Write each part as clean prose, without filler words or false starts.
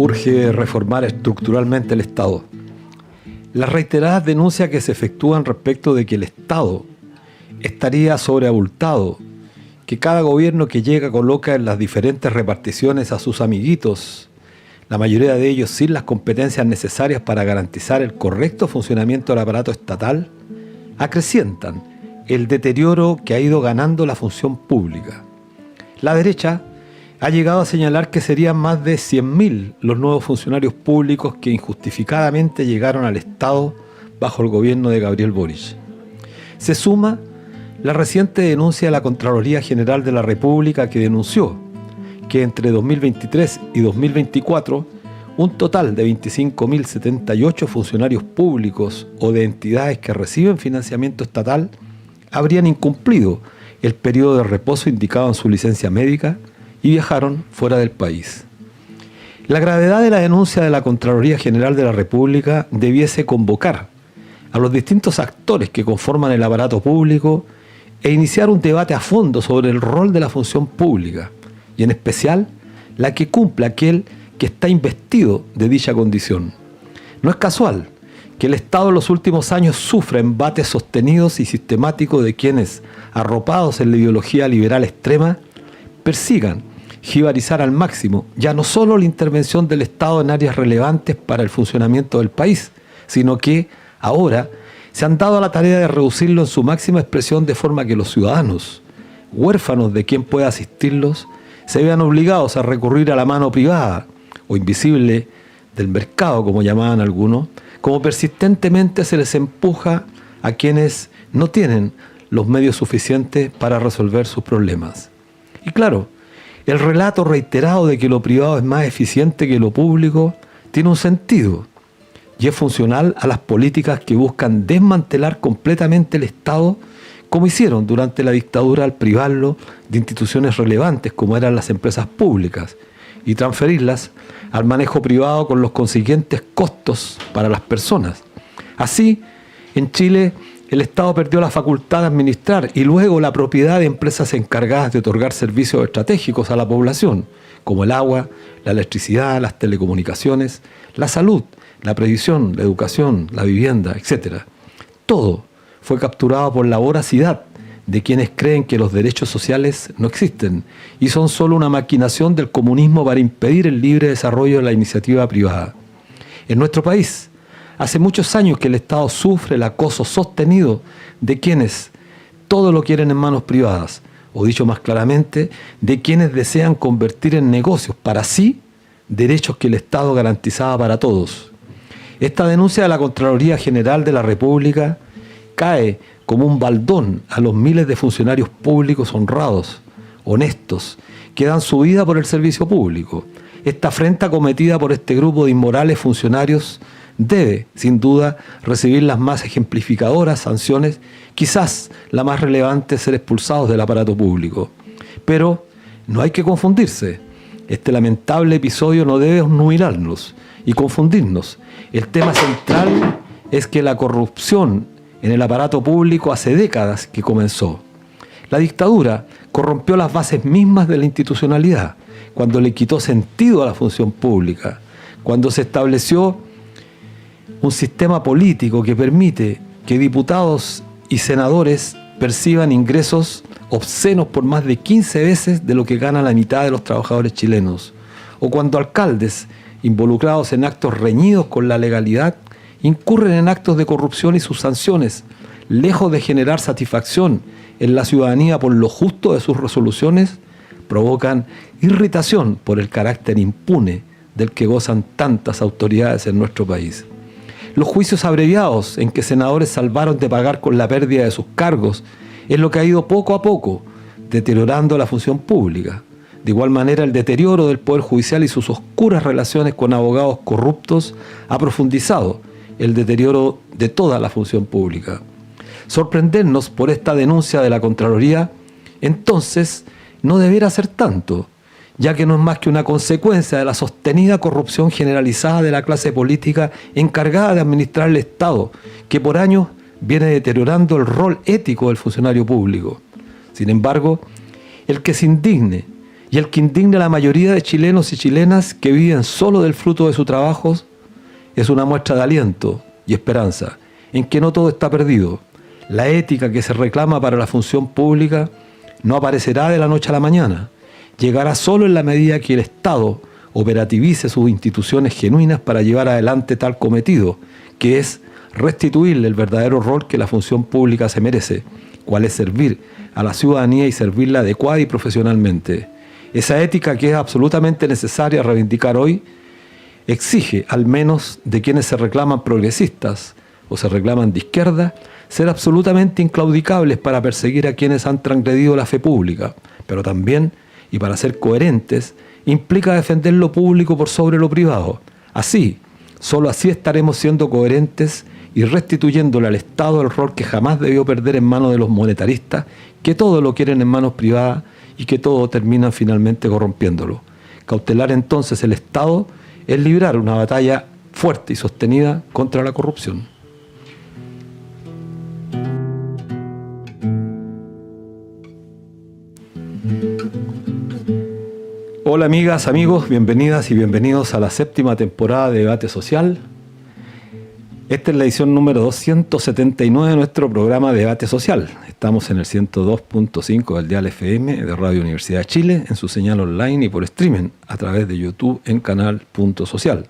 urge reformar estructuralmente el Estado. Las reiteradas denuncias que se efectúan respecto de que el Estado estaría sobreabultado, que cada gobierno que llega coloca en las diferentes reparticiones a sus amiguitos, la mayoría de ellos sin las competencias necesarias para garantizar el correcto funcionamiento del aparato estatal, acrecientan el deterioro que ha ido ganando la función pública. La derecha ha llegado a señalar que serían más de 100.000 los nuevos funcionarios públicos que injustificadamente llegaron al Estado bajo el gobierno de Gabriel Boric. Se suma la reciente denuncia de la Contraloría General de la República, que denunció que entre 2023 y 2024 un total de 25.078 funcionarios públicos o de entidades que reciben financiamiento estatal habrían incumplido el periodo de reposo indicado en su licencia médica y viajaron fuera del país. La gravedad de la denuncia de la Contraloría General de la República debiese convocar a los distintos actores que conforman el aparato público e iniciar un debate a fondo sobre el rol de la función pública, y en especial la que cumple aquel que está investido de dicha condición. No es casual que el Estado en los últimos años sufra embates sostenidos y sistemáticos de quienes, arropados en la ideología liberal extrema, persigan jibarizar al máximo ya no solo la intervención del Estado en áreas relevantes para el funcionamiento del país, sino que ahora se han dado a la tarea de reducirlo en su máxima expresión, de forma que los ciudadanos, huérfanos de quien pueda asistirlos, se vean obligados a recurrir a la mano privada o invisible del mercado, como llamaban algunos, como persistentemente se les empuja a quienes no tienen los medios suficientes para resolver sus problemas. Y claro, el relato reiterado de que lo privado es más eficiente que lo público tiene un sentido y es funcional a las políticas que buscan desmantelar completamente el Estado, como hicieron durante la dictadura al privarlo de instituciones relevantes como eran las empresas públicas y transferirlas al manejo privado con los consiguientes costos para las personas. Así, en Chile, el Estado perdió la facultad de administrar y luego la propiedad de empresas encargadas de otorgar servicios estratégicos a la población, como el agua, la electricidad, las telecomunicaciones, la salud, la previsión, la educación, la vivienda, etc. Todo fue capturado por la voracidad de quienes creen que los derechos sociales no existen y son solo una maquinación del comunismo para impedir el libre desarrollo de la iniciativa privada. En nuestro país, hace muchos años que el Estado sufre el acoso sostenido de quienes todo lo quieren en manos privadas, o dicho más claramente, de quienes desean convertir en negocios para sí derechos que el Estado garantizaba para todos. Esta denuncia de la Contraloría General de la República cae como un baldón a los miles de funcionarios públicos honrados, honestos, que dan su vida por el servicio público. Esta afrenta cometida por este grupo de inmorales funcionarios debe, sin duda, recibir las más ejemplificadoras sanciones, quizás la más relevante es ser expulsados del aparato público. Pero no hay que confundirse. Este lamentable episodio no debe obnubilarnos y confundirnos. El tema central es que la corrupción en el aparato público hace décadas que comenzó. La dictadura corrompió las bases mismas de la institucionalidad, cuando le quitó sentido a la función pública, cuando se estableció un sistema político que permite que diputados y senadores perciban ingresos obscenos por más de 15 veces de lo que gana la mitad de los trabajadores chilenos, o cuando alcaldes involucrados en actos reñidos con la legalidad incurren en actos de corrupción y sus sanciones, lejos de generar satisfacción en la ciudadanía por lo justo de sus resoluciones, provocan irritación por el carácter impune del que gozan tantas autoridades en nuestro país. Los juicios abreviados en que senadores salvaron de pagar con la pérdida de sus cargos es lo que ha ido poco a poco deteriorando la función pública. De igual manera, el deterioro del Poder Judicial y sus oscuras relaciones con abogados corruptos ha profundizado el deterioro de toda la función pública. Sorprendernos por esta denuncia de la Contraloría, entonces, no debiera ser tanto, ya que no es más que una consecuencia de la sostenida corrupción generalizada de la clase política encargada de administrar el Estado, que por años viene deteriorando el rol ético del funcionario público. Sin embargo, el que se indigne y el que indigna a la mayoría de chilenos y chilenas que viven solo del fruto de su trabajo es una muestra de aliento y esperanza, en que no todo está perdido. La ética que se reclama para la función pública no aparecerá de la noche a la mañana. Llegará solo en la medida que el Estado operativice sus instituciones genuinas para llevar adelante tal cometido, que es restituirle el verdadero rol que la función pública se merece, cual es servir a la ciudadanía y servirla adecuada y profesionalmente. Esa ética que es absolutamente necesaria reivindicar hoy exige, al menos de quienes se reclaman progresistas o se reclaman de izquierda, ser absolutamente inclaudicables para perseguir a quienes han transgredido la fe pública, pero también, y para ser coherentes, implica defender lo público por sobre lo privado. Así, solo así estaremos siendo coherentes y restituyéndole al Estado el rol que jamás debió perder en manos de los monetaristas, que todo lo quieren en manos privadas y que todo termina finalmente corrompiéndolo. Cautelar entonces el Estado es librar una batalla fuerte y sostenida contra la corrupción. Hola amigas, amigos, bienvenidas y bienvenidos a la 7ª temporada de Debate Social. Esta es la edición número 279 de nuestro programa Debate Social. Estamos en el 102.5 del dial FM de Radio Universidad de Chile, en su señal online y por streaming a través de YouTube en canal Punto Social.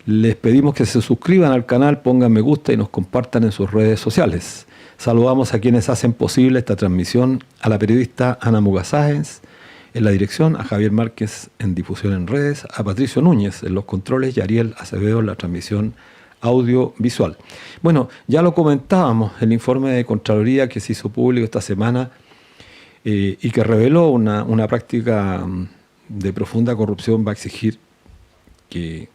Les pedimos que se suscriban al canal, pongan me gusta y nos compartan en sus redes sociales. Saludamos a quienes hacen posible esta transmisión, a la periodista Ana Mugasáenz en la dirección, a Javier Márquez en difusión en redes, a Patricio Núñez en los controles y a Ariel Acevedo en la transmisión audiovisual. Bueno, ya lo comentábamos, el informe de Contraloría que se hizo público esta semana y que reveló una práctica de profunda corrupción va a exigir que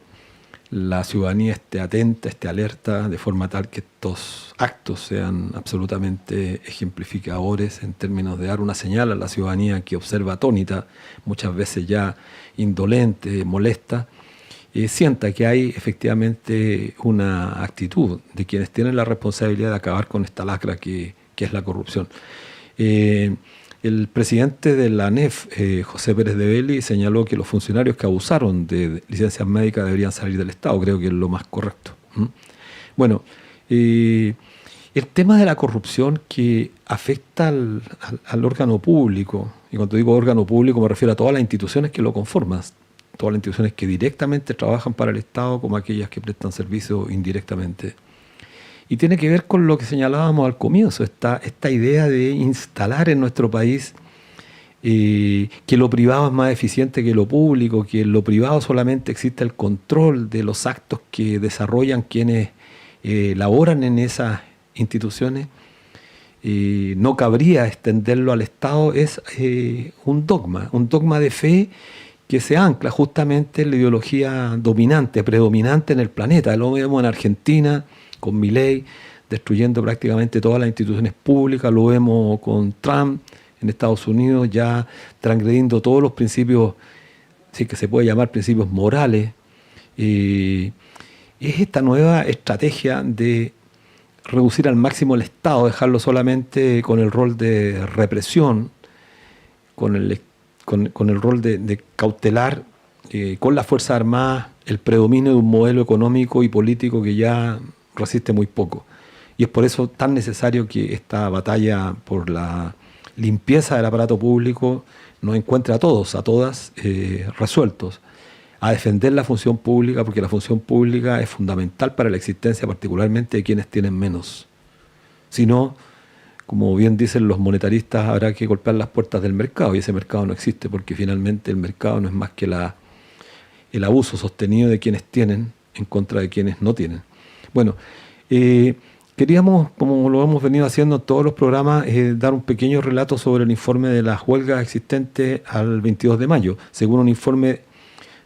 la ciudadanía esté atenta, esté alerta, de forma tal que estos actos sean absolutamente ejemplificadores en términos de dar una señal a la ciudadanía que observa atónita, muchas veces ya indolente, molesta, sienta que hay efectivamente una actitud de quienes tienen la responsabilidad de acabar con esta lacra que es la corrupción. El presidente de la ANEF, José Pérez de Belli, señaló que los funcionarios que abusaron de licencias médicas deberían salir del Estado. Creo que es lo más correcto. Bueno, el tema de la corrupción que afecta al órgano público, y cuando digo órgano público me refiero a todas las instituciones que lo conforman, todas las instituciones que directamente trabajan para el Estado como aquellas que prestan servicio indirectamente. Y tiene que ver con lo que señalábamos al comienzo, esta idea de instalar en nuestro país que lo privado es más eficiente que lo público, que en lo privado solamente existe el control de los actos que desarrollan quienes laboran en esas instituciones. No cabría extenderlo al Estado, es un dogma de fe que se ancla justamente en la ideología dominante, predominante en el planeta. Lo vemos en Argentina, con Milei, destruyendo prácticamente todas las instituciones públicas, lo vemos con Trump en Estados Unidos, ya transgrediendo todos los principios, sí que se puede llamar principios morales. Es esta nueva estrategia de reducir al máximo el Estado, dejarlo solamente con el rol de represión, con el rol de cautelar, con las Fuerzas Armadas, el predominio de un modelo económico y político que ya resiste muy poco. Y es por eso tan necesario que esta batalla por la limpieza del aparato público nos encuentre a todos, a todas, resueltos a defender la función pública, porque la función pública es fundamental para la existencia particularmente de quienes tienen menos. Si no, como bien dicen los monetaristas, habrá que golpear las puertas del mercado, y ese mercado no existe, porque finalmente el mercado no es más que el abuso sostenido de quienes tienen en contra de quienes no tienen. Bueno, queríamos, como lo hemos venido haciendo en todos los programas, dar un pequeño relato sobre el informe de las huelgas existentes al 22 de mayo. Según un informe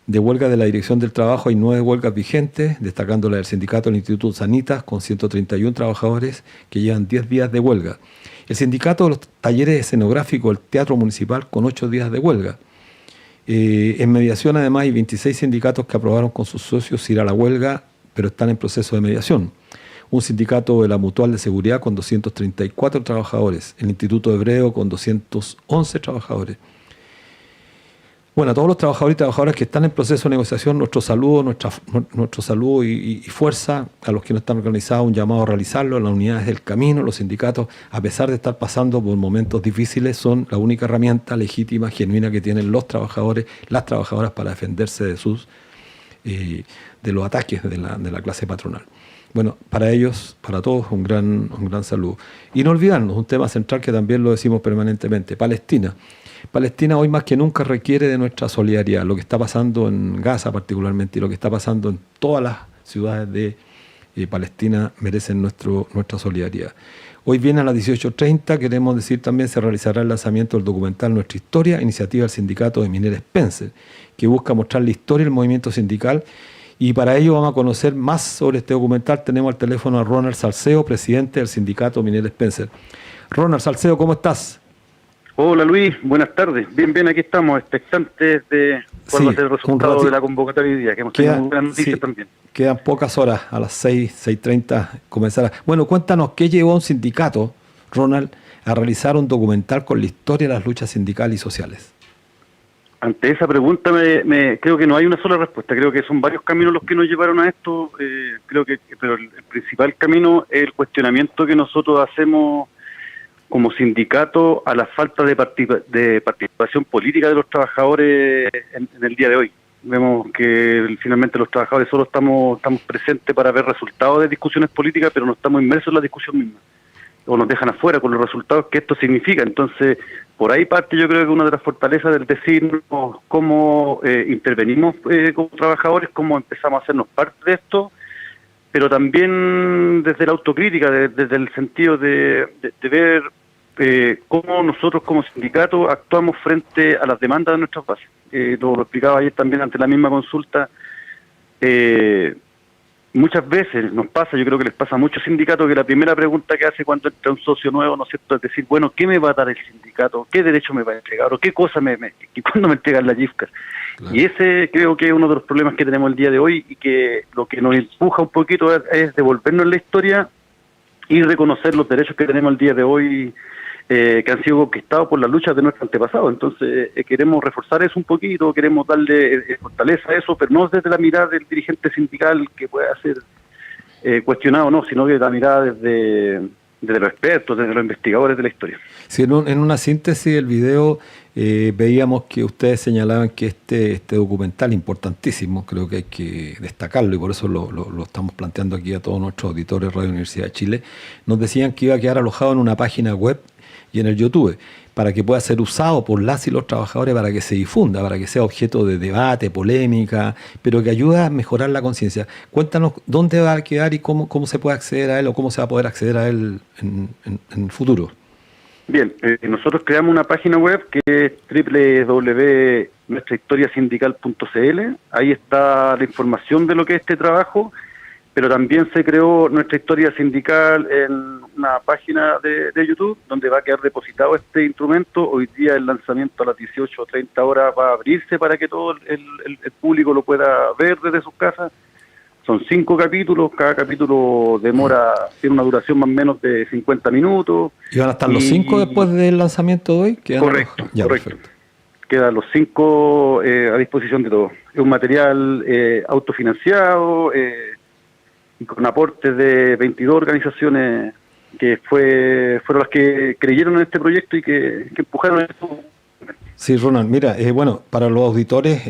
de huelga de la Dirección del Trabajo, hay 9 huelgas vigentes, destacando la del sindicato del Instituto Sanitas, con 131 trabajadores que llevan 10 días de huelga. El sindicato de los talleres escenográficos del Teatro Municipal, con 8 días de huelga. En mediación, además, hay 26 sindicatos que aprobaron con sus socios ir a la huelga, pero están en proceso de mediación. Un sindicato de la Mutual de Seguridad con 234 trabajadores, el Instituto Hebreo con 211 trabajadores. Bueno, a todos los trabajadores y trabajadoras que están en proceso de negociación, nuestro saludo, nuestro saludo y fuerza. A los que no están organizados, un llamado a realizarlo. Las unidades del camino, los sindicatos, a pesar de estar pasando por momentos difíciles, son la única herramienta legítima, genuina que tienen los trabajadores, las trabajadoras para defenderse de los ataques de la clase patronal. Bueno, para ellos, para todos, un gran saludo. Y no olvidarnos, un tema central que también lo decimos permanentemente, Palestina. Palestina hoy más que nunca requiere de nuestra solidaridad. Lo que está pasando en Gaza particularmente y lo que está pasando en todas las ciudades de Palestina merecen nuestra solidaridad. Hoy viene a las 18:30, queremos decir también, se realizará el lanzamiento del documental Nuestra Historia, iniciativa del sindicato de Minera Spencer, que busca mostrar la historia del movimiento sindical. Y para ello vamos a conocer más sobre este documental. Tenemos al teléfono a Ronald Salceo, presidente del sindicato Minera Spencer. Ronald Salceo, ¿cómo estás? Hola Luis, buenas tardes. Bien, aquí estamos, expectantes de cuál va a ser el resultado de la convocatoria hoy día, que hemos tenido muy buenas noticias también. Quedan pocas horas, a las 6:30 comenzará. Bueno, cuéntanos, ¿qué llevó a un sindicato, Ronald, a realizar un documental con la historia de las luchas sindicales y sociales? Ante esa pregunta creo que no hay una sola respuesta, creo que son varios caminos los que nos llevaron a esto, pero el principal camino es el cuestionamiento que nosotros hacemos como sindicato a la falta de participación política de los trabajadores en el día de hoy. Vemos que finalmente los trabajadores solo estamos presentes para ver resultados de discusiones políticas, pero no estamos inmersos en la discusión misma. O nos dejan afuera con los resultados que esto significa. Entonces, por ahí parte yo creo que una de las fortalezas del decirnos cómo intervenimos como trabajadores, cómo empezamos a hacernos parte de esto, pero también desde la autocrítica, desde el sentido de ver cómo nosotros como sindicato actuamos frente a las demandas de nuestras bases. Lo explicaba ayer también ante la misma consulta. Muchas veces nos pasa, yo creo que les pasa a muchos sindicatos, que la primera pregunta que hace cuando entra un socio nuevo, ¿no es cierto?, es decir, bueno, ¿qué me va a dar el sindicato? ¿Qué derecho me va a entregar? ¿O qué cosa cuándo me entregan la GIFCAS? Claro. Y ese creo que es uno de los problemas que tenemos el día de hoy, y que lo que nos empuja un poquito es devolvernos la historia y reconocer los derechos que tenemos el día de hoy, que han sido conquistados por las luchas de nuestros antepasados. Entonces queremos reforzar eso un poquito, queremos darle fortaleza a eso, pero no desde la mirada del dirigente sindical que pueda ser cuestionado, no, sino que la mirada desde los expertos, desde los investigadores de la historia. Sí, en una síntesis del video veíamos que ustedes señalaban que este documental importantísimo, creo que hay que destacarlo y por eso lo estamos planteando aquí a todos nuestros auditores de Radio Universidad de Chile, nos decían que iba a quedar alojado en una página web y en el YouTube, para que pueda ser usado por las y los trabajadores, para que se difunda, para que sea objeto de debate, polémica, pero que ayude a mejorar la conciencia. Cuéntanos dónde va a quedar y cómo se puede acceder a él, o cómo se va a poder acceder a él en el futuro. Bien, nosotros creamos una página web que es www.nuestrahistoriasindical.cl. Ahí está la información de lo que es este trabajo, pero también se creó Nuestra Historia Sindical en una página de YouTube, donde va a quedar depositado este instrumento. Hoy día el lanzamiento a las 18:30 horas va a abrirse para que todo el público lo pueda ver desde sus casas. Son 5 capítulos, cada capítulo tiene una duración más o menos de 50 minutos. ¿Y van a estar los 5 después del lanzamiento de hoy? Correcto, correcto. Perfecto. Quedan los 5 a disposición de todos. Es un material autofinanciado, y con aportes de 22 organizaciones que fueron las que creyeron en este proyecto y que empujaron esto. Sí, Ronald, mira, bueno, para los auditores,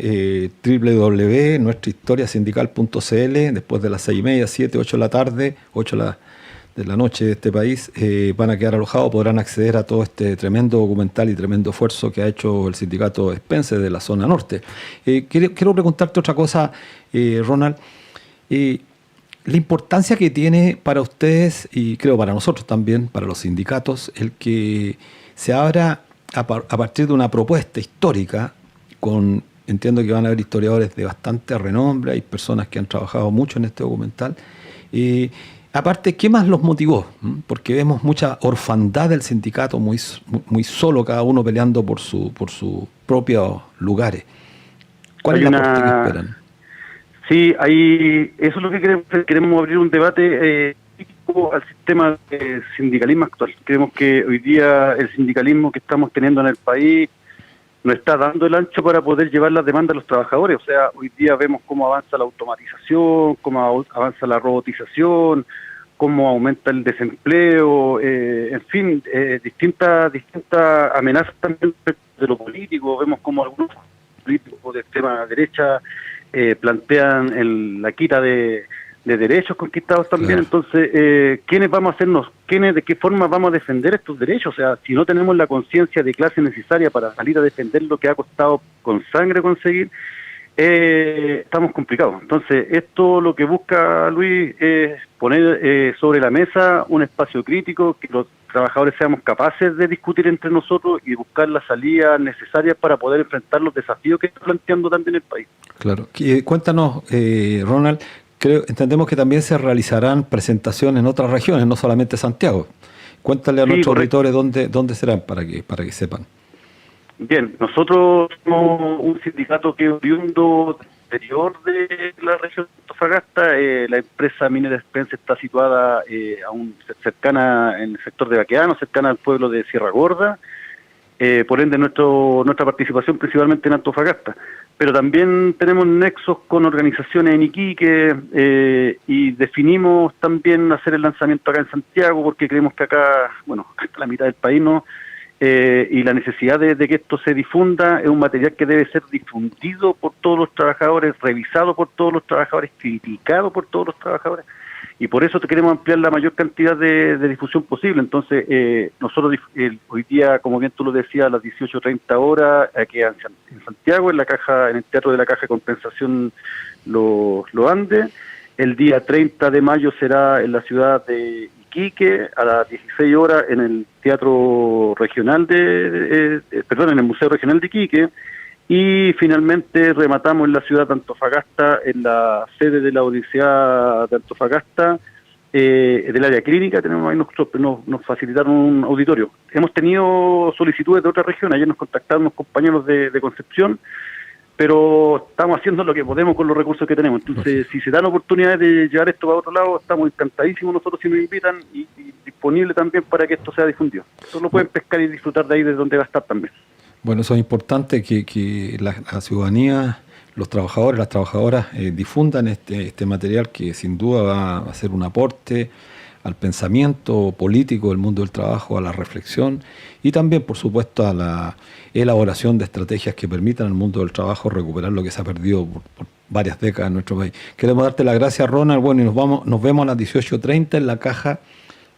www.nuestrahistoriasindical.cl, después de las 6:30, 7, 8 de la tarde, 8 de la noche de este país, van a quedar alojados, podrán acceder a todo este tremendo documental y tremendo esfuerzo que ha hecho el sindicato Spencer de la zona norte. Quiero preguntarte otra cosa, Ronald. La importancia que tiene para ustedes, y creo para nosotros también, para los sindicatos, el que se abra a partir de una propuesta histórica, entiendo que van a haber historiadores de bastante renombre, hay personas que han trabajado mucho en este documental. Aparte, ¿qué más los motivó? Porque vemos mucha orfandad del sindicato, muy solo, cada uno peleando por sus propios lugares. ¿Cuál es la aporte que esperan? Sí, eso es lo que queremos abrir un debate al sistema de sindicalismo actual. Creemos que hoy día el sindicalismo que estamos teniendo en el país no está dando el ancho para poder llevar las demandas de los trabajadores. O sea, hoy día vemos cómo avanza la automatización, cómo avanza la robotización, cómo aumenta el desempleo, en fin, distintas amenazas también de lo político. Vemos cómo algunos políticos de extrema derecha plantean la quita de derechos conquistados también. Claro. Entonces, ¿quiénes vamos a hacernos? ¿De qué forma vamos a defender estos derechos? O sea, si no tenemos la conciencia de clase necesaria para salir a defender lo que ha costado con sangre conseguir, estamos complicados. Entonces, esto lo que busca Luis es poner sobre la mesa un espacio crítico, que los trabajadores seamos capaces de discutir entre nosotros y buscar las salidas necesarias para poder enfrentar los desafíos que está planteando también el país. Claro. Cuéntanos, Ronald, entendemos que también se realizarán presentaciones en otras regiones, no solamente Santiago. Cuéntale a nuestros auditores dónde serán para que sepan. Bien, nosotros somos un sindicato que es oriundo del interior de la región de Antofagasta. La empresa minera Spence está situada cercana en el sector de Baqueano, cercana al pueblo de Sierra Gorda. Por ende, nuestra participación principalmente en Antofagasta. Pero también tenemos nexos con organizaciones en Iquique y definimos también hacer el lanzamiento acá en Santiago, porque creemos que acá, hasta la mitad del país no. Y la necesidad de que esto se difunda es un material que debe ser difundido por todos los trabajadores, revisado por todos los trabajadores, criticado por todos los trabajadores, y por eso queremos ampliar la mayor cantidad de difusión posible. Entonces, nosotros hoy día, como bien tú lo decías, a las 18:30 horas, aquí en Santiago, en el Teatro de la Caja de Compensación Los Andes. El día 30 de mayo será en la ciudad de Iquique, a las 16 horas en el Teatro Regional en el Museo Regional de Iquique, y finalmente rematamos en la ciudad de Antofagasta, en la sede de la Universidad de Antofagasta, del área clínica. Tenemos ahí nos facilitaron un auditorio. Hemos tenido solicitudes de otras regiones, ayer nos contactaron unos compañeros de Concepción, pero estamos haciendo lo que podemos con los recursos que tenemos. Entonces, si se dan oportunidades de llevar esto para otro lado, estamos encantadísimos nosotros si nos invitan, y disponible también para que esto sea difundido. Solo pueden pescar y disfrutar de ahí, de donde va a estar también. Bueno, eso es importante, que la ciudadanía, los trabajadores, las trabajadoras difundan este material, que sin duda va a ser un aporte al pensamiento político del mundo del trabajo, a la reflexión y también, por supuesto, a la elaboración de estrategias que permitan al mundo del trabajo recuperar lo que se ha perdido por varias décadas en nuestro país. Queremos darte las gracias, Ronald. Bueno, y nos vemos a las 18:30 en la Caja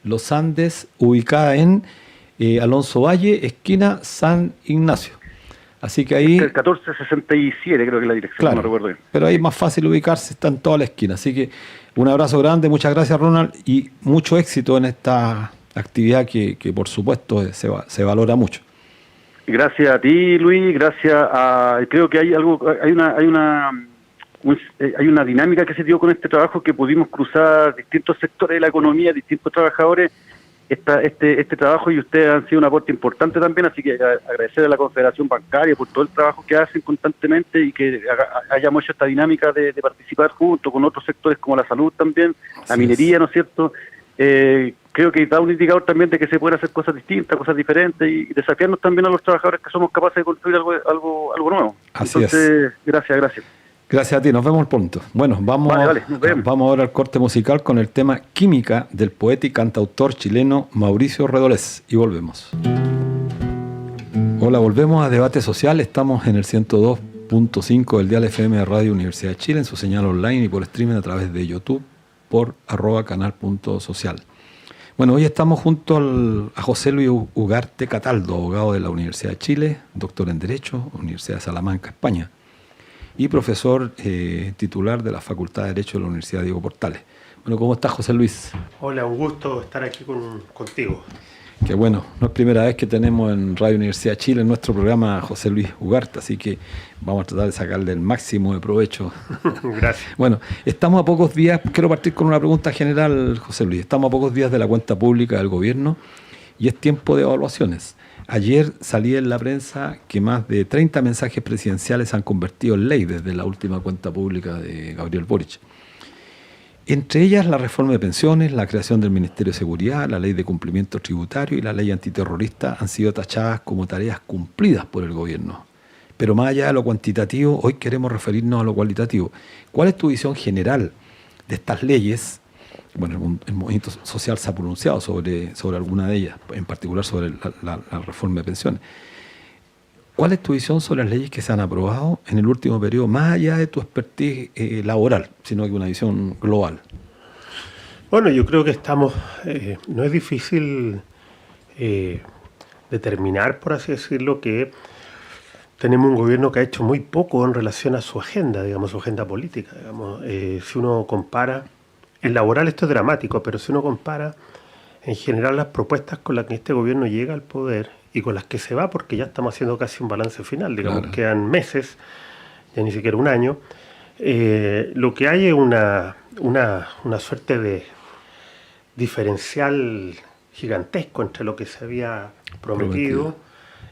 Los Andes, ubicada en Alonso Valle, esquina San Ignacio. Así que ahí... 1467 creo que es la dirección, claro, no recuerdo bien. Pero ahí es más fácil ubicarse, está en toda la esquina. Así que un abrazo grande, muchas gracias, Ronald, y mucho éxito en esta actividad que por supuesto se valora mucho. Gracias a ti, Luis, creo que hay una dinámica que se dio con este trabajo, que pudimos cruzar distintos sectores de la economía, distintos trabajadores, este trabajo, y ustedes han sido un aporte importante también, así que agradecer a la Confederación Bancaria por todo el trabajo que hacen constantemente, y que hayamos hecho esta dinámica de participar junto con otros sectores como la salud también, la minería, ¿no es cierto? Creo que da un indicador también de que se pueden hacer cosas distintas, cosas diferentes, y desafiarnos también a los trabajadores que somos capaces de construir algo nuevo. Entonces, gracias. Gracias a ti, nos vemos pronto. Bueno, vamos ahora al corte musical con el tema Química del poeta y cantautor chileno Mauricio Redolés, y volvemos. Hola, volvemos a Debate Social. Estamos en el 102.5 del dial FM de Radio Universidad de Chile, en su señal online y por streaming a través de YouTube por @canal.social. Bueno, hoy estamos junto a José Luis Ugarte Cataldo, abogado de la Universidad de Chile, doctor en Derecho, Universidad de Salamanca, España, y profesor titular de la Facultad de Derecho de la Universidad Diego Portales. Bueno, ¿cómo estás, José Luis? Hola, un gusto estar aquí contigo. Que bueno, no es primera vez que tenemos en Radio Universidad de Chile en nuestro programa a José Luis Ugarte, así que vamos a tratar de sacarle el máximo de provecho. Gracias. Bueno, estamos a pocos días, quiero partir con una pregunta general, José Luis. Estamos a pocos días de la cuenta pública del gobierno y es tiempo de evaluaciones. Ayer salía en la prensa que más de 30 mensajes presidenciales se han convertido en ley desde la última cuenta pública de Gabriel Boric. Entre ellas la reforma de pensiones, la creación del Ministerio de Seguridad, la ley de cumplimiento tributario y la ley antiterrorista han sido tachadas como tareas cumplidas por el gobierno. Pero más allá de lo cuantitativo, hoy queremos referirnos a lo cualitativo. ¿Cuál es tu visión general de estas leyes? Bueno, el movimiento social se ha pronunciado sobre alguna de ellas, en particular sobre la reforma de pensiones. ¿Cuál es tu visión sobre las leyes que se han aprobado en el último periodo, más allá de tu expertise laboral, sino que una visión global? Bueno, yo creo que estamos, no es difícil determinar, por así decirlo, que tenemos un gobierno que ha hecho muy poco en relación a su agenda, digamos, su agenda política. Digamos. Si uno compara, en laboral esto es dramático, pero si uno compara en general las propuestas con las que este gobierno llega al poder y con las que se va, porque ya estamos haciendo casi un balance final, digamos, claro. Quedan meses, ya ni siquiera un año, lo que hay es una suerte de diferencial gigantesco entre lo que se había prometido.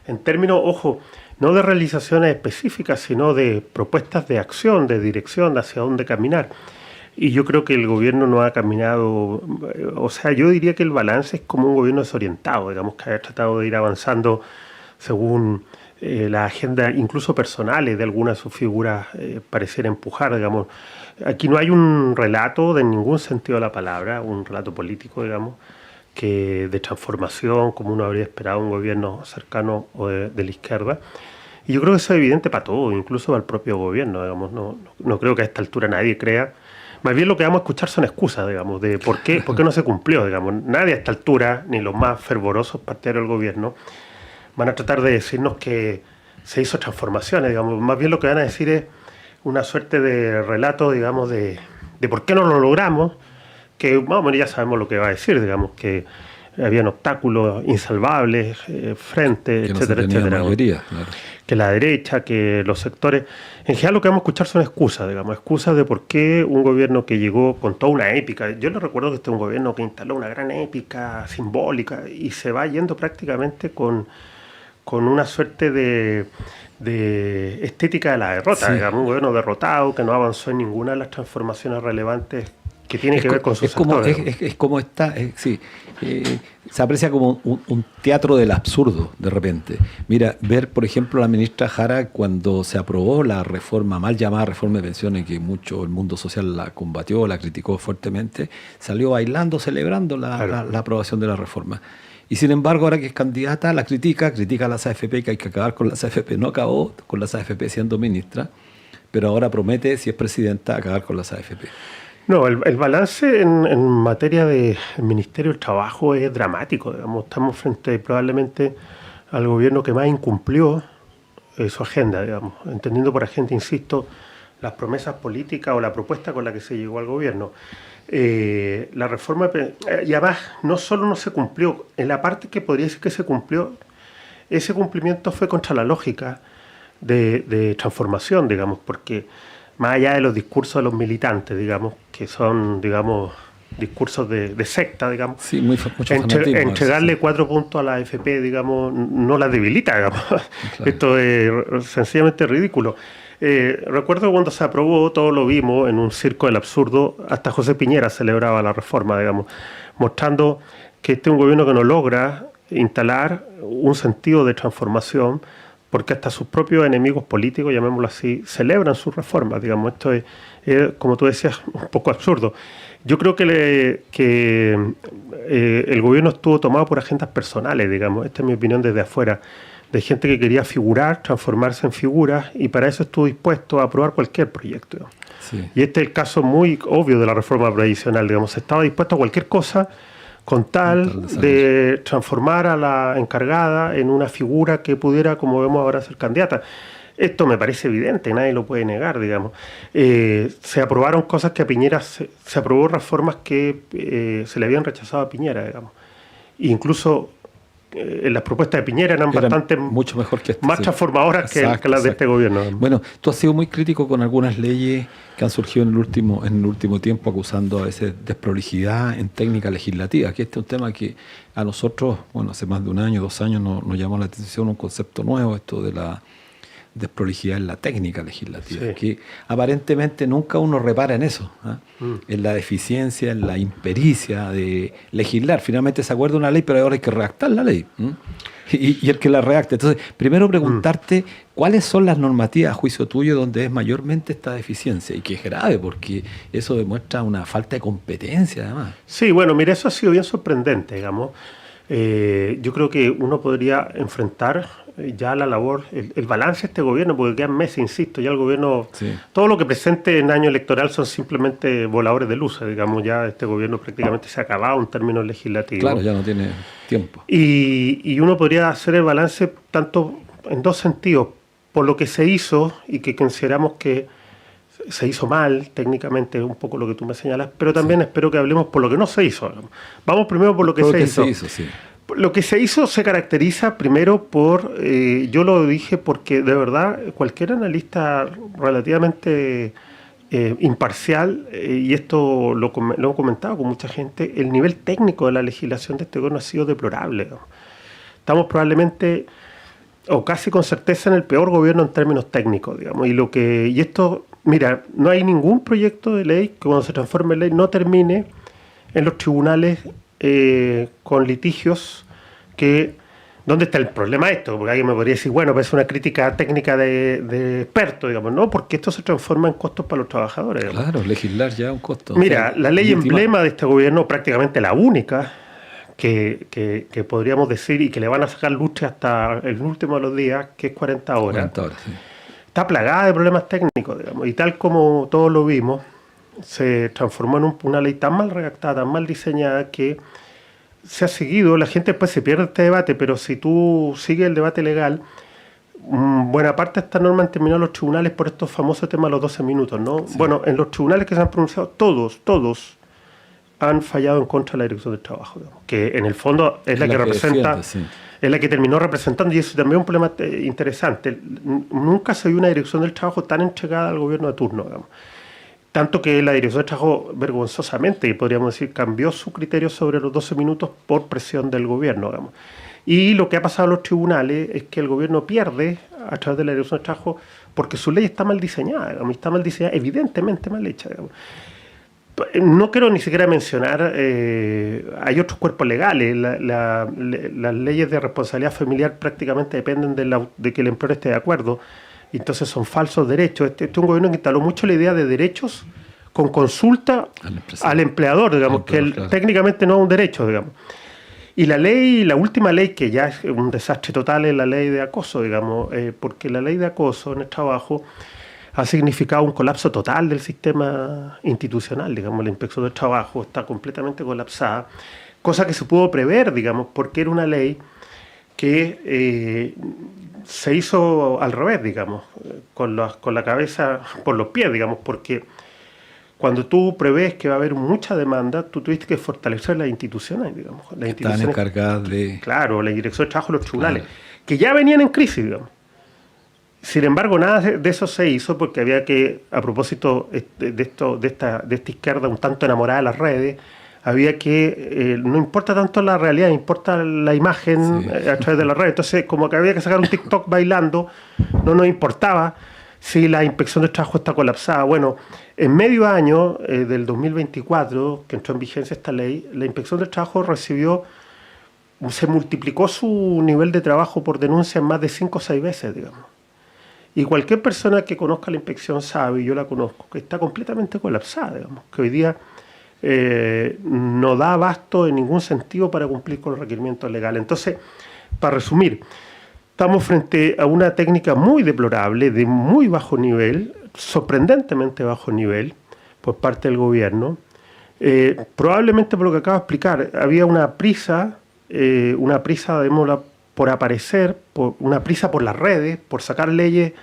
En términos, ojo, no de realizaciones específicas, sino de propuestas de acción, de dirección, de hacia dónde caminar. Y yo creo que el gobierno no ha caminado, o sea, yo diría que el balance es como un gobierno desorientado, digamos, que ha tratado de ir avanzando según la agenda, incluso personales de algunas de sus figuras, pareciera empujar, digamos. Aquí no hay un relato de ningún sentido de la palabra, un relato político, digamos, que de transformación, como uno habría esperado un gobierno cercano o de la izquierda. Y yo creo que eso es evidente para todo, incluso para el propio gobierno, digamos. No creo que a esta altura nadie crea. Más bien lo que vamos a escuchar son excusas, digamos, de por qué no se cumplió, digamos. Nadie a esta altura, ni los más fervorosos partidarios del gobierno, van a tratar de decirnos que se hizo transformaciones, digamos. Más bien lo que van a decir es una suerte de relato, digamos, de por qué no lo logramos, que más o menos ya sabemos lo que va a decir, digamos, que habían obstáculos insalvables, frentes, que etcétera, no se etcétera. Mayoría, claro. Que la derecha, que los sectores... En general lo que vamos a escuchar son excusas, digamos, excusas de por qué un gobierno que llegó con toda una épica. Yo le recuerdo que este es un gobierno que instaló una gran épica simbólica y se va yendo prácticamente con una suerte de estética de la derrota, sí. Digamos, un gobierno derrotado que no avanzó en ninguna de las transformaciones relevantes que tienen que ver con sus sectores. Es como está, sí. Se aprecia como un teatro del absurdo de repente. Mira, ver por ejemplo la ministra Jara cuando se aprobó la reforma, mal llamada reforma de pensiones, que mucho el mundo social la combatió, la criticó fuertemente, salió bailando, celebrando la aprobación de la reforma. Y sin embargo, ahora que es candidata, la critica a las AFP, que hay que acabar con las AFP. No acabó con las AFP siendo ministra, pero ahora promete, si es presidenta, acabar con las AFP. No, el balance en materia del Ministerio del Trabajo es dramático, digamos. Estamos frente probablemente al gobierno que más incumplió su agenda, digamos, entendiendo por agenda, insisto, las promesas políticas o la propuesta con la que se llegó al gobierno. La reforma, y además no solo no se cumplió, en la parte que podría decir que se cumplió, ese cumplimiento fue contra la lógica de transformación, digamos, porque más allá de los discursos de los militantes, digamos, que son, digamos, discursos de secta, digamos, sí, mucho fanatismo, entregarle 4 puntos a la AFP, digamos, no la debilita, digamos. Claro. Esto es sencillamente ridículo. Recuerdo cuando se aprobó, todos lo vimos en un circo del absurdo, hasta José Piñera celebraba la reforma, digamos, mostrando que este es un gobierno que no logra instalar un sentido de transformación, porque hasta sus propios enemigos políticos, llamémoslo así, celebran sus reformas, digamos. Esto es, como tú decías, un poco absurdo. Yo creo que el gobierno estuvo tomado por agendas personales, digamos. Esta es mi opinión desde afuera, de gente que quería figurar, transformarse en figuras, y para eso estuvo dispuesto a aprobar cualquier proyecto. Sí. Y este es el caso muy obvio de la reforma previsional, digamos. Estaba dispuesto a cualquier cosa con tal de transformar a la encargada en una figura que pudiera, como vemos ahora, ser candidata. Esto me parece evidente, nadie lo puede negar, digamos. Se aprobaron cosas que a Piñera, se aprobó reformas que se le habían rechazado a Piñera, digamos. Incluso las propuestas de Piñera eran bastante mucho mejor que más transformadoras que las de este gobierno. Bueno, tú has sido muy crítico con algunas leyes que han surgido en el último tiempo, acusando a veces desprolijidad en técnica legislativa, que este es un tema que a nosotros, bueno, hace más de un año, 2 años nos llamó la atención, un concepto nuevo, esto de desprolijidad en la técnica legislativa, Sí. que aparentemente nunca uno repara en eso, ¿ah? En la deficiencia, en la impericia de legislar. Finalmente se acuerda una ley, pero ahora hay que redactar la ley. Y el que la redacte. Entonces, primero preguntarte cuáles son las normativas a juicio tuyo donde es mayormente esta deficiencia, y que es grave porque eso demuestra una falta de competencia además. Sí, bueno, mira, eso ha sido bien sorprendente, digamos. Yo creo que uno podría enfrentar ya la labor, el balance de este gobierno, porque quedan meses, insisto, ya el gobierno, Sí. todo lo que presente en año electoral son simplemente voladores de luces, digamos, ya este gobierno prácticamente se ha acabado en términos legislativos. Claro, ya no tiene tiempo. Y uno podría hacer el balance tanto en dos sentidos, por lo que se hizo y que consideramos que se hizo mal técnicamente, un poco lo que tú me señalas, pero también espero que hablemos por lo que no se hizo. Vamos primero por lo que se hizo. Sí. Lo que se hizo se caracteriza primero por, yo lo dije porque de verdad cualquier analista relativamente imparcial, y esto lo he comentado con mucha gente, el nivel técnico de la legislación de este gobierno ha sido deplorable, ¿no? Estamos probablemente, o casi con certeza, en el peor gobierno en términos técnicos, digamos. Y esto, mira, no hay ningún proyecto de ley que cuando se transforme en ley no termine en los tribunales con litigios que... ¿Dónde está el problema de esto? Porque alguien me podría decir, bueno, pues es una crítica técnica de expertos, digamos, no, porque esto se transforma en costos para los trabajadores, digamos. Claro, legislar ya es un costo. Mira, O sea, la ley legitimar. emblema de este gobierno, prácticamente la única que podríamos decir y que le van a sacar lustre hasta el último de los días, que es 40 horas, 40 horas, sí. está plagada de problemas técnicos, digamos, y tal como todos lo vimos, se transformó en una ley tan mal redactada, tan mal diseñada, que se ha seguido, la gente después se pierde este debate, pero si tú sigues el debate legal, buena parte de esta norma han terminado en los tribunales por estos famosos temas de los 12 minutos, ¿no? Sí. Bueno, en los tribunales que se han pronunciado, todos han fallado en contra de la Dirección del Trabajo, digamos, que en el fondo es la que representa, defiende, sí. Es la que terminó representando, y eso también es un problema interesante. Nunca se vio una Dirección del Trabajo tan entregada al gobierno de turno, digamos. Tanto que la Dirección del Trabajo, vergonzosamente, y podríamos decir, cambió su criterio sobre los 12 minutos por presión del gobierno, digamos. Y lo que ha pasado en los tribunales es que el gobierno pierde a través de la Dirección del Trabajo porque su ley está mal diseñada, digamos, está mal diseñada, evidentemente mal hecha, digamos. No quiero ni siquiera mencionar, hay otros cuerpos legales, las leyes de responsabilidad familiar prácticamente dependen de que el empleador esté de acuerdo. Entonces son falsos derechos. Este es un gobierno que instaló mucho la idea de derechos con consulta al empleador, digamos, que claro. Técnicamente no es un derecho, digamos. Y la última ley, que ya es un desastre total, es la ley de acoso, digamos, porque la ley de acoso en el trabajo ha significado un colapso total del sistema institucional, digamos. La Inspección del Trabajo está completamente colapsada, cosa que se pudo prever, digamos, porque era una ley que se hizo al revés, digamos, con la cabeza por los pies, digamos, porque cuando tú prevés que va a haber mucha demanda, tú tuviste que fortalecer las instituciones, digamos. Las están encargadas de... Claro, la Dirección de Trabajo, los tribunales, claro, que ya venían en crisis, digamos. Sin embargo, nada de eso se hizo porque había que, a propósito de esta izquierda un tanto enamorada de las redes, había que, no importa tanto la realidad, importa la imagen, sí, a través de la red. Entonces, como que había que sacar un TikTok bailando, no nos importaba si la Inspección de Trabajo está colapsada. Bueno, en medio año del 2024, que entró en vigencia esta ley, la Inspección de Trabajo se multiplicó su nivel de trabajo por denuncia en más de 5 o 6 veces, digamos. Y cualquier persona que conozca la inspección sabe, y yo la conozco, que está completamente colapsada, digamos, que hoy día no da abasto en ningún sentido para cumplir con los requerimientos legales. Entonces, para resumir, estamos frente a una técnica muy deplorable, de muy bajo nivel, sorprendentemente bajo nivel, por parte del gobierno. Probablemente por lo que acabo de explicar, había una prisa, digamos, por aparecer, una prisa por las redes, por sacar leyes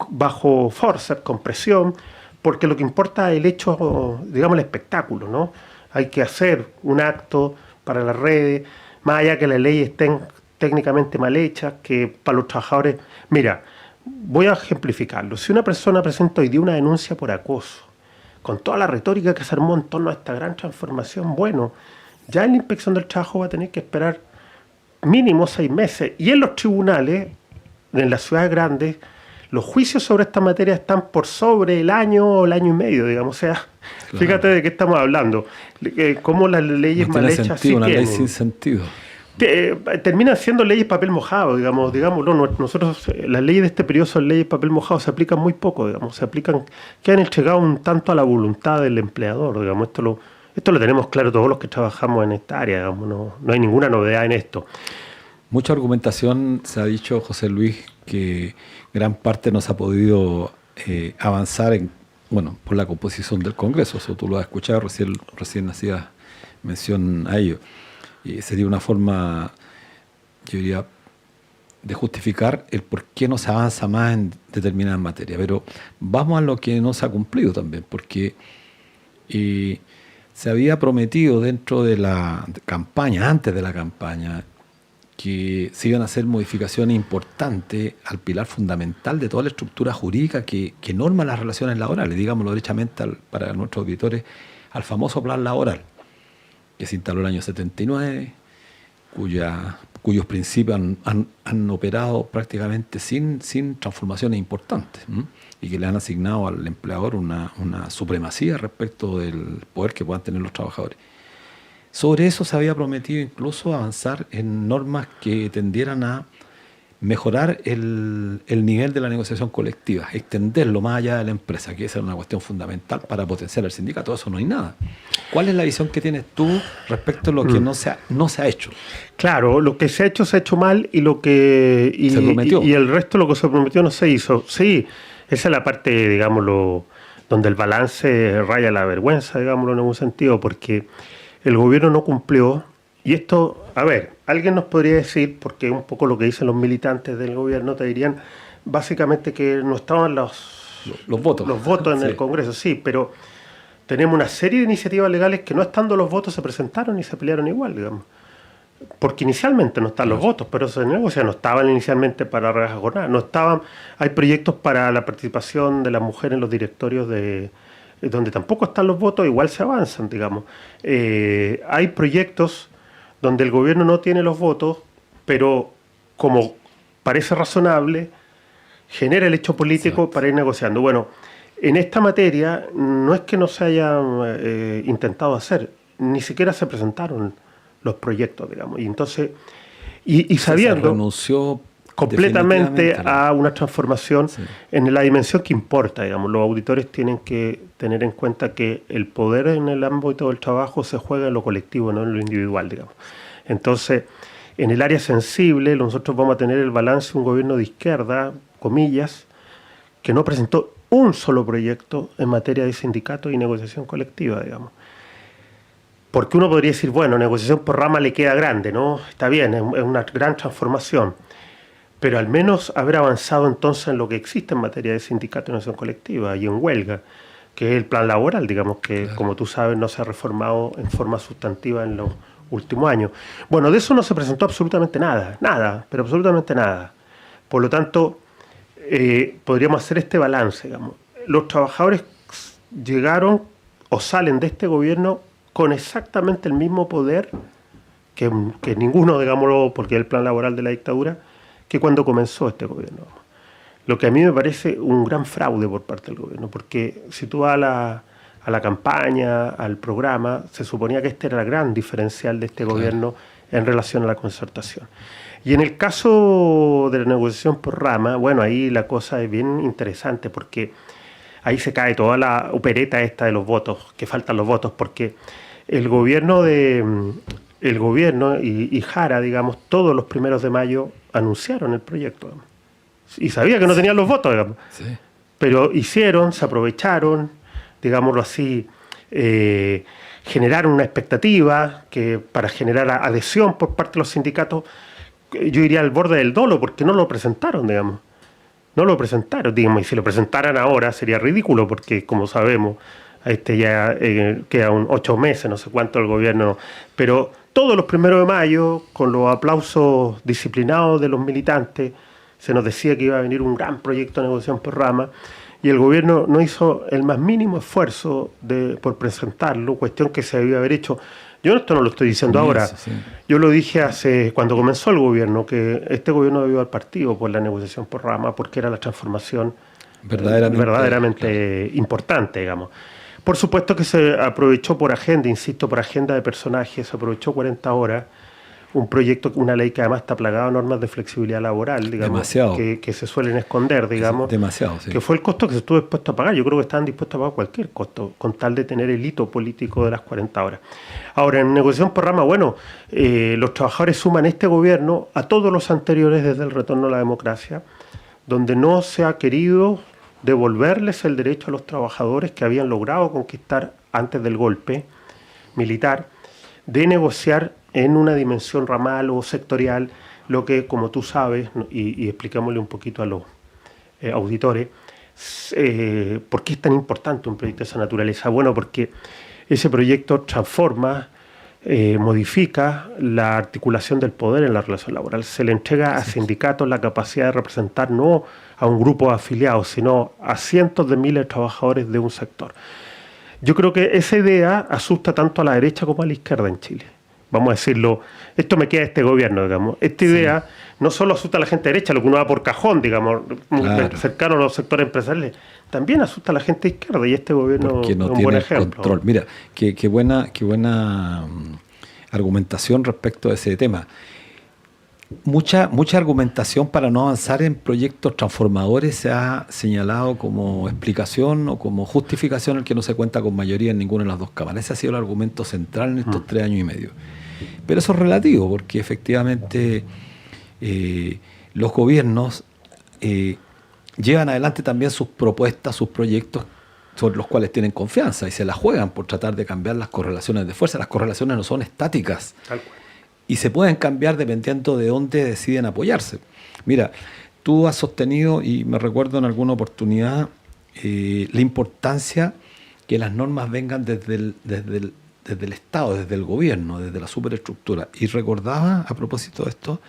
bajo fuerza, con presión, porque lo que importa es el hecho, digamos, el espectáculo, ¿no? Hay que hacer un acto para las redes, más allá que las leyes estén técnicamente mal hechas, que para los trabajadores... Mira, voy a ejemplificarlo. Si una persona presenta hoy día una denuncia por acoso, con toda la retórica que se armó en torno a esta gran transformación, bueno, ya en la Inspección del Trabajo va a tener que esperar mínimo 6 meses. Y en los tribunales, en las ciudades grandes, los juicios sobre esta materia están por sobre el año o el año y medio, digamos. O sea, claro. Fíjate de qué estamos hablando. Cómo las leyes mal hechas sí una tienen. ley sin sentido. Terminan siendo leyes papel mojado, digamos. Nosotros, las leyes de este periodo son leyes papel mojado, se aplican muy poco, digamos. Quedan entregados un tanto a la voluntad del empleador, digamos. Esto lo tenemos claro todos los que trabajamos en esta área, digamos. No hay ninguna novedad en esto. Mucha argumentación se ha dicho, José Luis, que gran parte no se ha podido avanzar por la composición del Congreso. Eso tú lo has escuchado, recién hacías mención a ello. Y sería una forma, yo diría, de justificar el por qué no se avanza más en determinadas materias. Pero vamos a lo que no se ha cumplido también, porque se había prometido dentro de la campaña, antes de la campaña, que se iban a hacer modificaciones importantes al pilar fundamental de toda la estructura jurídica que norma las relaciones laborales, digámoslo derechamente para nuestros auditores, al famoso plan laboral, que se instaló en el año 79, cuyos principios han operado prácticamente sin transformaciones importantes, y que le han asignado al empleador una supremacía respecto del poder que puedan tener los trabajadores. Sobre eso se había prometido incluso avanzar en normas que tendieran a mejorar el nivel de la negociación colectiva, extenderlo más allá de la empresa, que esa era una cuestión fundamental para potenciar el sindicato. Eso no hay nada. ¿Cuál es la visión que tienes tú respecto a lo que no se ha hecho? Claro, lo que se ha hecho mal y lo que se prometió. Y el resto de lo que se prometió no se hizo. Sí, esa es la parte, digámoslo, donde el balance raya la vergüenza, digámoslo en algún sentido, porque el gobierno no cumplió. Y esto, a ver, alguien nos podría decir, porque un poco lo que dicen los militantes del gobierno, te dirían básicamente que no estaban los votos en el Congreso, sí, pero tenemos una serie de iniciativas legales que no estando los votos se presentaron y se pelearon igual, digamos. Porque inicialmente no están los votos, pero se negocia, no estaban inicialmente para rebaja jornada, no estaban, hay proyectos para la participación de las mujeres en los directorios donde tampoco están los votos, igual se avanzan, digamos. Hay proyectos donde el gobierno no tiene los votos, pero como parece razonable, genera el hecho político para ir negociando. Bueno, en esta materia no es que no se haya intentado hacer, ni siquiera se presentaron los proyectos, digamos. Y entonces, y sabiendo, se renunció completamente a una transformación en la dimensión que importa, digamos. Los auditores tienen que tener en cuenta que el poder en el ámbito del trabajo se juega en lo colectivo, no en lo individual, digamos. Entonces, en el área sensible, nosotros vamos a tener el balance de un gobierno de izquierda, comillas, que no presentó un solo proyecto en materia de sindicato y negociación colectiva, digamos. Porque uno podría decir, bueno, negociación por rama le queda grande, ¿no? Está bien, es una gran transformación. Pero al menos haber avanzado entonces en lo que existe en materia de sindicato y negociación colectiva y en huelga, que es el plan laboral, digamos, que claro, como tú sabes no se ha reformado en forma sustantiva en los últimos años. Bueno, de eso no se presentó absolutamente nada, pero absolutamente nada. Por lo tanto, podríamos hacer este balance, digamos. Los trabajadores llegaron o salen de este gobierno con exactamente el mismo poder que ninguno, digámoslo, porque es el plan laboral de la dictadura, que cuando comenzó este gobierno. Lo que a mí me parece un gran fraude por parte del gobierno, porque si tú vas a la campaña, al programa, se suponía que este era el gran diferencial de este gobierno en relación a la concertación. Y en el caso de la negociación por rama, bueno, ahí la cosa es bien interesante, porque ahí se cae toda la opereta esta de los votos, que faltan los votos, porque el gobierno y Jara, digamos, todos los 1 de mayo anunciaron el proyecto, digamos, y sabía que no tenían los votos, digamos, pero se aprovecharon, digámoslo así, generaron una expectativa que para generar adhesión por parte de los sindicatos, yo iría al borde del dolo, porque no lo presentaron, digamos. No lo presentaron, digamos, y si lo presentaran ahora sería ridículo, porque como sabemos, ya quedan 8 meses, no sé cuánto el gobierno, pero todos los 1 de mayo, con los aplausos disciplinados de los militantes, se nos decía que iba a venir un gran proyecto de negociación por rama, y el gobierno no hizo el más mínimo esfuerzo por presentarlo, cuestión que se debía haber hecho Yo esto no lo estoy diciendo ahora. Sí. Yo lo dije cuando comenzó el gobierno, que este gobierno debió al partido por la negociación por rama, porque era la transformación verdaderamente importante, digamos. Por supuesto que se aprovechó por agenda, insisto, por agenda de personajes, se aprovechó 40 horas, un proyecto, una ley que además está plagada de normas de flexibilidad laboral, digamos, que se suelen esconder, digamos, demasiado, sí. Que fue el costo que se estuvo dispuesto a pagar. Yo creo que estaban dispuestos a pagar cualquier costo, con tal de tener el hito político de las 40 horas. Ahora, en negociación por rama, los trabajadores suman este gobierno a todos los anteriores desde el retorno a la democracia, donde no se ha querido devolverles el derecho a los trabajadores que habían logrado conquistar antes del golpe militar, de negociar en una dimensión ramal o sectorial, lo que, como tú sabes, y explicámosle un poquito a los auditores, ¿por qué es tan importante un proyecto de esa naturaleza? Bueno, porque ese proyecto transforma, modifica la articulación del poder en la relación laboral. Se le entrega a sindicatos la capacidad de representar no a un grupo de afiliados, sino a cientos de miles de trabajadores de un sector. Yo creo que esa idea asusta tanto a la derecha como a la izquierda en Chile. Vamos a decirlo, esto me queda de este gobierno, digamos. Esta idea no solo asusta a la gente derecha, lo que uno da por cajón, digamos, cercano a los sectores empresariales, también asusta a la gente izquierda, y este gobierno es un buen ejemplo. Control. Mira, qué buena argumentación respecto a ese tema. Mucha argumentación para no avanzar en proyectos transformadores se ha señalado como explicación o como justificación el que no se cuenta con mayoría en ninguna de las dos cámaras. Ese ha sido el argumento central en estos 3 años y medio. Pero eso es relativo, porque efectivamente los gobiernos llevan adelante también sus propuestas, sus proyectos sobre los cuales tienen confianza y se la juegan por tratar de cambiar las correlaciones de fuerza. Las correlaciones no son estáticas. Tal cual. Y se pueden cambiar dependiendo de dónde deciden apoyarse. Mira, tú has sostenido, y me recuerdo en alguna oportunidad, la importancia que las normas vengan desde el Estado, desde el gobierno, desde la superestructura. Y recordaba, a propósito de esto,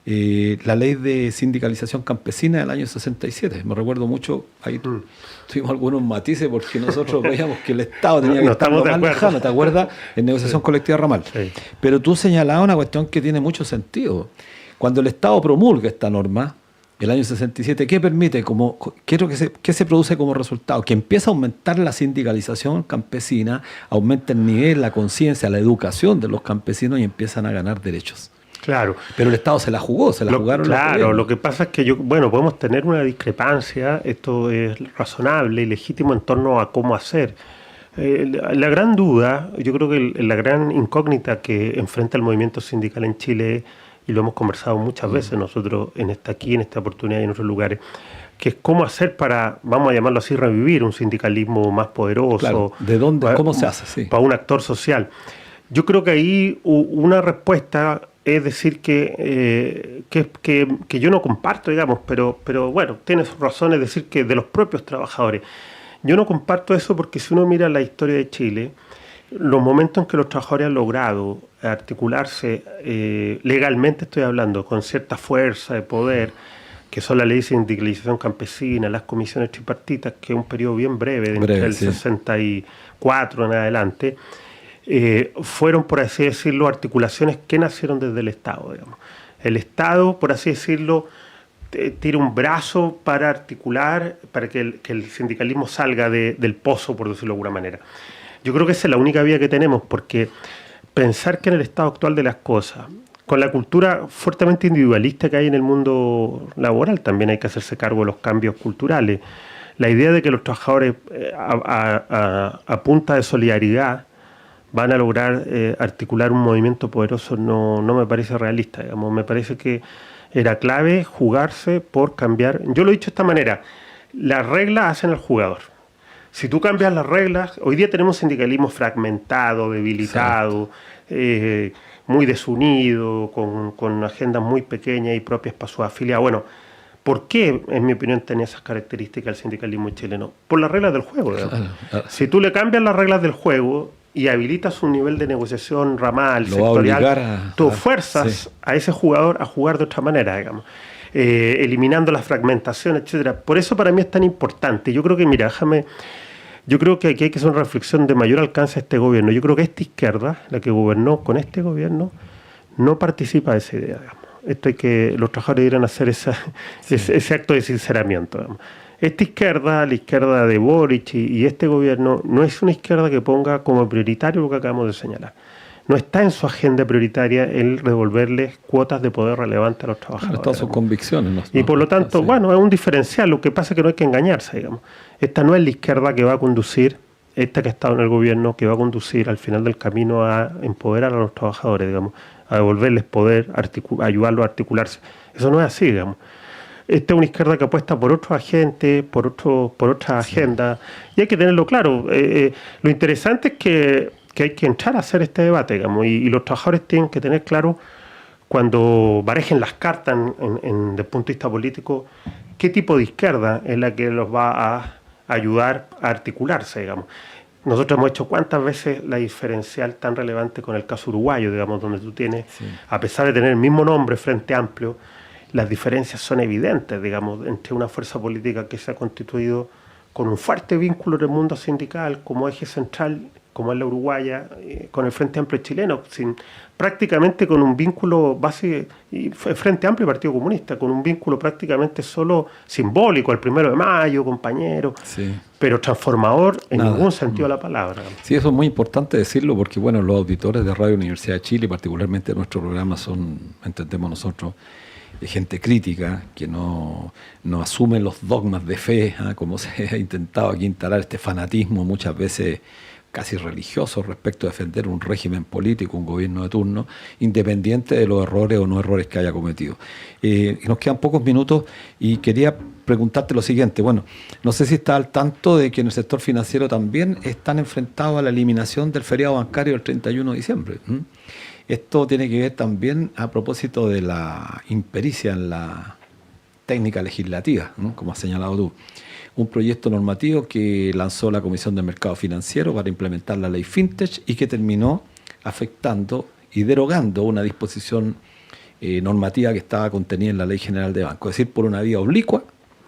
la ley de sindicalización campesina del año 67. Me recuerdo mucho, ahí tuvimos algunos matices porque nosotros veíamos que el Estado tenía que estar más lejano, ¿te acuerdas? En negociación colectiva ramal. Sí. Pero tú señalabas una cuestión que tiene mucho sentido. Cuando el Estado promulga esta norma, el año 67, ¿qué permite? ¿Qué se produce como resultado? Que empieza a aumentar la sindicalización campesina, aumenta el nivel, la conciencia, la educación de los campesinos y empiezan a ganar derechos. Claro. Pero el Estado se la jugó, jugaron. Claro, lo que pasa es que podemos tener una discrepancia, esto es razonable y legítimo en torno a cómo hacer. La gran duda, yo creo que la gran incógnita que enfrenta el movimiento sindical en Chile, y lo hemos conversado muchas veces nosotros en esta oportunidad y en otros lugares, que es cómo hacer para, vamos a llamarlo así, revivir un sindicalismo más poderoso. Claro. ¿De dónde? ¿Cómo se hace? Sí. Para un actor social. Yo creo que ahí una respuesta es decir que yo no comparto, digamos, pero bueno, tiene sus razones decir que de los propios trabajadores. Yo no comparto eso porque si uno mira la historia de Chile, los momentos en que los trabajadores han logrado articularse legalmente, estoy hablando, con cierta fuerza de poder, que son la ley de sindicalización campesina, las comisiones tripartitas, que es un periodo bien breve, entre el 64 en adelante, fueron, por así decirlo, articulaciones que nacieron desde el Estado, digamos. El Estado, por así decirlo, tira un brazo para articular, para que el sindicalismo salga del pozo, por decirlo de alguna manera. Yo creo que esa es la única vía que tenemos, porque pensar que en el estado actual de las cosas, con la cultura fuertemente individualista que hay en el mundo laboral, también hay que hacerse cargo de los cambios culturales. La idea de que los trabajadores a punta de solidaridad van a lograr articular un movimiento poderoso no me parece realista, digamos. Me parece que era clave jugarse por cambiar. Yo lo he dicho de esta manera, las reglas hacen al jugador. Si tú cambias las reglas, hoy día tenemos sindicalismo fragmentado, debilitado, muy desunido, con agendas muy pequeñas y propias para sus afiliados. Bueno, ¿por qué, en mi opinión, tenía esas características el sindicalismo chileno? Por las reglas del juego. Claro. Si tú le cambias las reglas del juego y habilitas un nivel de negociación ramal, sectorial, tú fuerzas a ese jugador a jugar de otra manera, digamos. Eliminando la fragmentación, etcétera. Por eso para mí es tan importante. Yo creo que, mira, déjame yo creo que aquí hay que hacer una reflexión de mayor alcance a este gobierno. Yo creo que esta izquierda, la que gobernó con este gobierno, no participa de esa idea, digamos. Esto hay que, los trabajadores deberían hacer ese acto de sinceramiento, digamos. Esta izquierda, la izquierda de Boric y este gobierno, no es una izquierda que ponga como prioritario lo que acabamos de señalar. No está en su agenda prioritaria el devolverles cuotas de poder relevante a los trabajadores. Están sus convicciones. ¿No? Y por lo tanto, bueno, es un diferencial. Lo que pasa es que no hay que engañarse, digamos. Esta no es la izquierda que va a conducir, esta que ha estado en el gobierno, que va a conducir al final del camino a empoderar a los trabajadores, digamos, a devolverles poder, ayudarlos a articularse. Eso no es así, digamos. Esta es una izquierda que apuesta por otros agentes, por otra agenda, y hay que tenerlo claro. Lo interesante es que hay que entrar a hacer este debate, digamos, y los trabajadores tienen que tener claro, cuando barejen las cartas desde el punto de vista político, qué tipo de izquierda es la que los va a ayudar a articularse, digamos. Nosotros hemos hecho cuántas veces la diferencial tan relevante con el caso uruguayo, digamos, donde tú tienes, a pesar de tener el mismo nombre, Frente Amplio, las diferencias son evidentes, digamos, entre una fuerza política que se ha constituido con un fuerte vínculo en el mundo sindical como eje central, como es la uruguaya, con el Frente Amplio chileno, prácticamente con un vínculo base, y Frente Amplio y Partido Comunista, con un vínculo prácticamente solo simbólico, el 1 de mayo, compañero, pero transformador en ningún sentido de la palabra. Sí, eso es muy importante decirlo porque, bueno, los auditores de Radio Universidad de Chile, particularmente nuestro programa, son, entendemos nosotros, gente crítica, que no asume los dogmas de fe, como se ha intentado aquí instalar este fanatismo muchas veces casi religioso respecto a defender un régimen político, un gobierno de turno, independiente de los errores o no errores que haya cometido. Nos quedan pocos minutos y quería preguntarte lo siguiente. Bueno, no sé si estás al tanto de que en el sector financiero también están enfrentados a la eliminación del feriado bancario el 31 de diciembre. Esto tiene que ver también a propósito de la impericia en la técnica legislativa, ¿no? Como has señalado tú. Un proyecto normativo que lanzó la Comisión de Mercado Financiero para implementar la ley FinTech y que terminó afectando y derogando una disposición normativa que estaba contenida en la Ley General de Banco. Es decir, por una vía oblicua,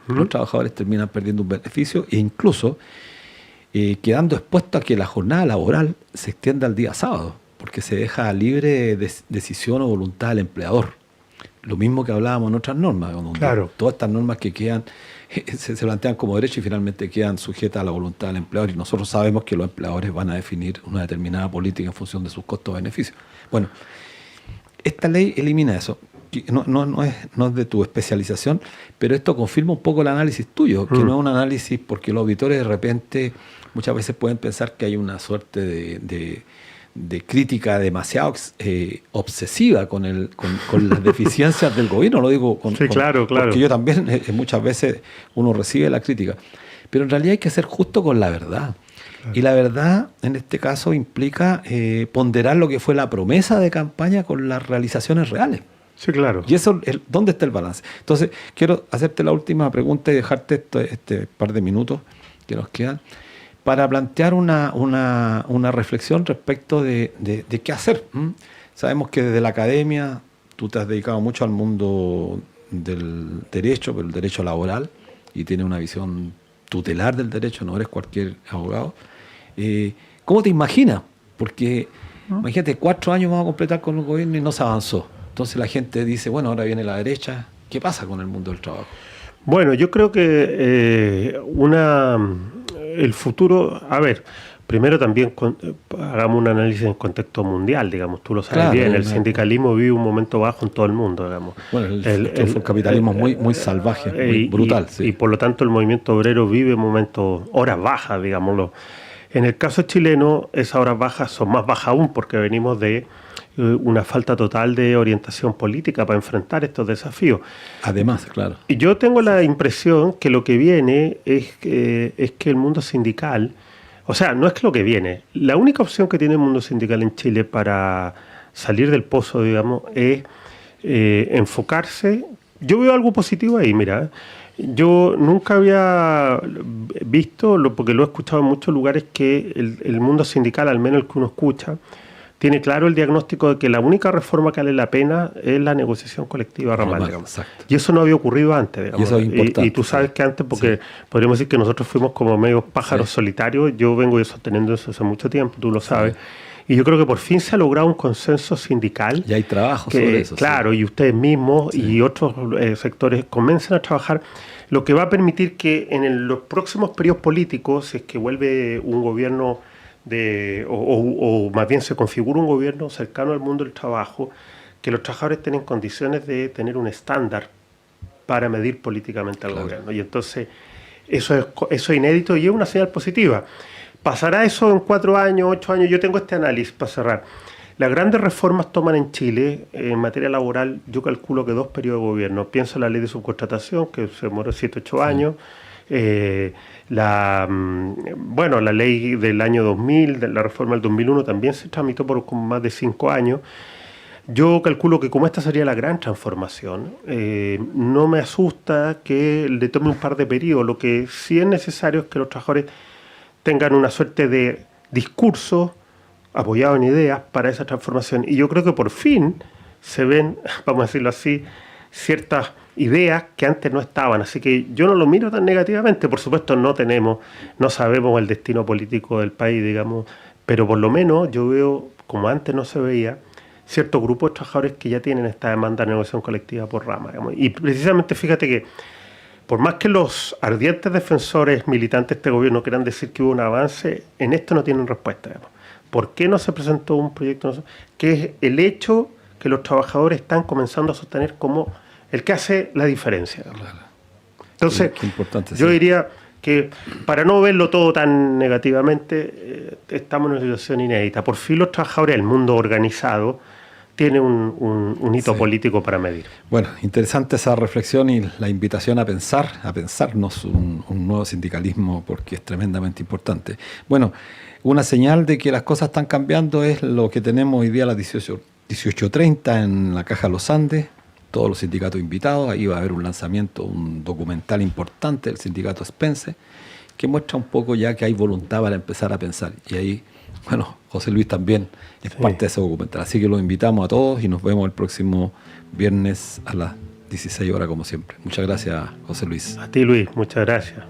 los trabajadores terminan perdiendo un beneficio e incluso quedando expuestos a que la jornada laboral se extienda al día sábado, porque se deja libre decisión o voluntad del empleador. Lo mismo que hablábamos en otras normas, donde todas estas normas que quedan se plantean como derecho y finalmente quedan sujetas a la voluntad del empleador, y nosotros sabemos que los empleadores van a definir una determinada política en función de sus costos-beneficios. Bueno, esta ley elimina eso. No es de tu especialización, pero esto confirma un poco el análisis tuyo, que no es un análisis porque los auditores de repente muchas veces pueden pensar que hay una suerte de crítica demasiado obsesiva con las deficiencias del gobierno, lo digo claro. Porque yo también muchas veces uno recibe la crítica, pero en realidad hay que ser justo con la verdad. Claro. Y la verdad en este caso implica ponderar lo que fue la promesa de campaña con las realizaciones reales. Sí, claro. Y eso, ¿dónde está el balance? Entonces, quiero hacerte la última pregunta y dejarte este par de minutos que nos quedan para plantear una reflexión respecto de qué hacer. Sabemos que desde la academia tú te has dedicado mucho al mundo del derecho, pero el derecho laboral, y tienes una visión tutelar del derecho, no eres cualquier abogado. ¿Cómo te imaginas? Porque imagínate, 4 años vamos a completar con el gobierno y no se avanzó. Entonces la gente dice, bueno, ahora viene la derecha. ¿Qué pasa con el mundo del trabajo? Bueno, yo creo que el futuro, a ver, primero también hagamos un análisis en contexto mundial, digamos, tú lo sabes bien, el sindicalismo vive un momento bajo en todo el mundo, digamos. Bueno, el capitalismo es muy salvaje, muy brutal. Y por lo tanto el movimiento obrero vive momentos, horas bajas, digámoslo. En el caso chileno, esas horas bajas son más bajas aún porque venimos de una falta total de orientación política para enfrentar estos desafíos. Además, claro. Y yo tengo la impresión que lo que viene es que el mundo sindical, o sea, no es que lo que viene, la única opción que tiene el mundo sindical en Chile para salir del pozo, digamos, es enfocarse. Yo veo algo positivo ahí, mira. Yo nunca había visto, porque lo he escuchado en muchos lugares, que el mundo sindical, al menos el que uno escucha, tiene claro el diagnóstico de que la única reforma que vale la pena es la negociación colectiva ramal, digamos. Y eso no había ocurrido antes, digamos. Y eso es importante. Y tú sabes que antes, porque podríamos decir que nosotros fuimos como medios pájaros solitarios, yo vengo sosteniendo eso hace mucho tiempo, tú lo sabes. Y yo creo que por fin se ha logrado un consenso sindical. Y hay trabajo sobre eso. Claro, y ustedes mismos y otros sectores comiencen a trabajar, lo que va a permitir que en los próximos periodos políticos, si es que vuelve un gobierno o más bien se configura un gobierno cercano al mundo del trabajo, que los trabajadores tengan condiciones de tener un estándar para medir políticamente al gobierno. Y entonces eso es inédito y es una señal positiva. ¿Pasará eso en 4 años, 8 años? Yo tengo este análisis para cerrar. Las grandes reformas toman en Chile, en materia laboral, yo calculo que 2 periodos de gobierno. Pienso en la ley de subcontratación, que se demoró 7, 8 años. La ley del año 2000, de la reforma del 2001, también se tramitó por más de 5 años. Yo calculo que como esta sería la gran transformación, no me asusta que le tome un par de periodos. Lo que sí es necesario es que los trabajadores tengan una suerte de discurso apoyado en ideas para esa transformación. Y yo creo que por fin se ven, vamos a decirlo así, ciertas ideas que antes no estaban. Así que yo no lo miro tan negativamente. Por supuesto no sabemos el destino político del país, digamos, pero por lo menos yo veo, como antes no se veía, ciertos grupos de trabajadores que ya tienen esta demanda de negociación colectiva por rama, digamos. Y precisamente fíjate que por más que los ardientes defensores militantes de este gobierno quieran decir que hubo un avance, en esto no tienen respuesta, digamos. ¿Por qué no se presentó un proyecto? Que es el hecho que los trabajadores están comenzando a sostener como el que hace la diferencia. Claro. Entonces, yo diría que para no verlo todo tan negativamente, estamos en una situación inédita. Por fin los trabajadores del mundo organizado tiene un hito político para medir. Bueno, interesante esa reflexión y la invitación a pensarnos un nuevo sindicalismo, porque es tremendamente importante. Bueno, una señal de que las cosas están cambiando es lo que tenemos hoy día a las 18:30 en la Caja Los Andes, todos los sindicatos invitados. Ahí va a haber un lanzamiento, un documental importante del sindicato Spence, que muestra un poco ya que hay voluntad para empezar a pensar. Y ahí, bueno, José Luis también es parte de ese documental. Así que los invitamos a todos y nos vemos el próximo viernes a las 16 horas como siempre. Muchas gracias, José Luis. A ti, Luis, muchas gracias.